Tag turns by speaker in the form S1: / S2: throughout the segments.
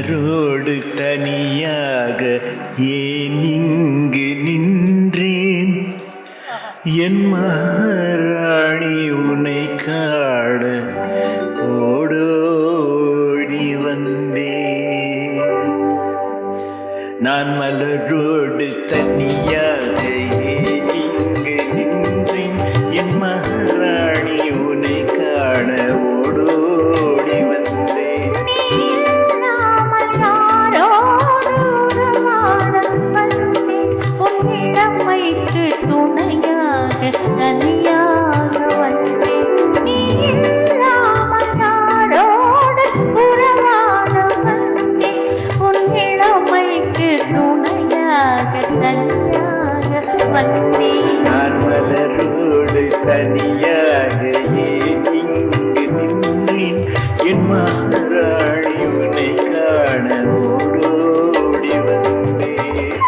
S1: மலரோடு தனியாக ஏன் இங்கு நின்றேன்? என் மகாராணி உனை காண ஓடோடி வந்தேன். நான் மலரோடு தனியாக ஏன் இங்கு நின்றேன்? என் மகாராணி உனை காண ஓடோடி வந்தேன்.
S2: தனியாக வந்தேன். நீ இல்லாமல் யாரோடு உறவாட வந்தேன். உன் இளமைக்கு துணையாக தனியாக வந்தேன்.
S1: நான் மலரோடு தனியாக ஏன் இங்கு நின்றேன்? என் மகாராணி உன்னை காண ஓடோடி வந்தேன்.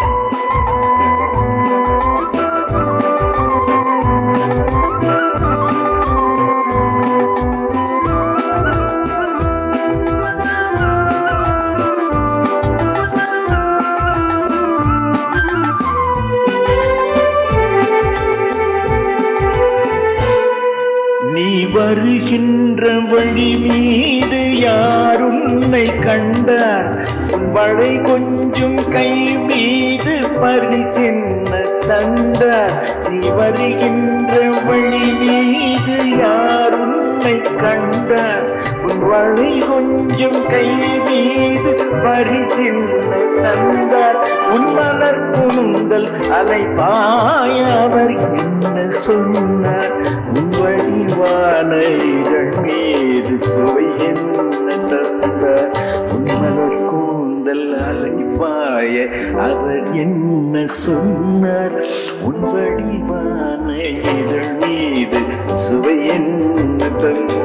S1: நீ வருகின்ற வழி மீது யார் உன்னை கண்டார்? உன் வழை கொஞ்சம் கை மீது பரிசென்ன தந்தார். நீ வருகின்ற வழி மீது யார் உன்னை கண்டார்? உன் வழி கொஞ்சம் கை மீது பரிசென்ன தந்தார். உன் மலர் குந்தல் அலைபாய அவர் என்ன சொன்னார்? உன் வடிவான இதழ் மீது சுவை என்ன தந்தார்? உன் மலர் கூந்தல் அலைபாய அவர் என்ன சொன்னார்? உன் வடிவான இதழ் மீது சுவை என்ன தந்தார்?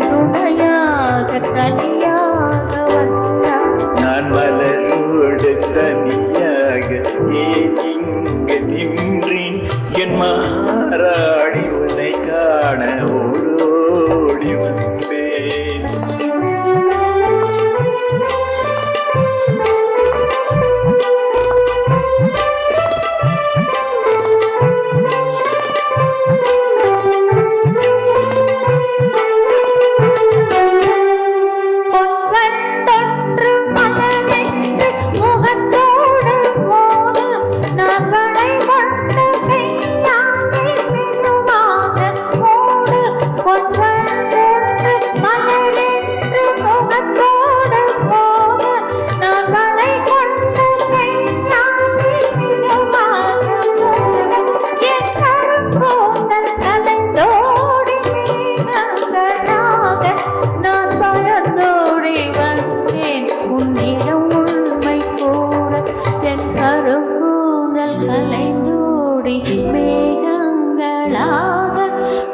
S2: துணையாக தனியாக வந்தார்.
S1: நான் மலரோடு தனியாக ஏன் இங்கு நின்றேன்? என் மகாராணி உன்னை காண ஓடோடி வந்தேன்.
S2: கலைந்தோடி மேகங்களாக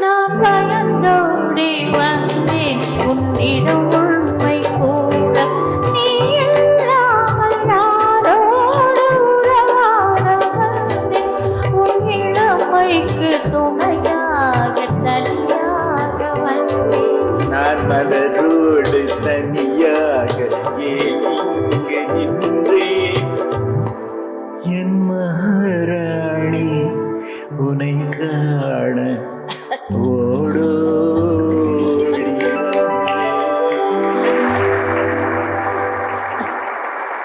S2: நான் பயந்தோடி வந்தேன் உன்னிடம்.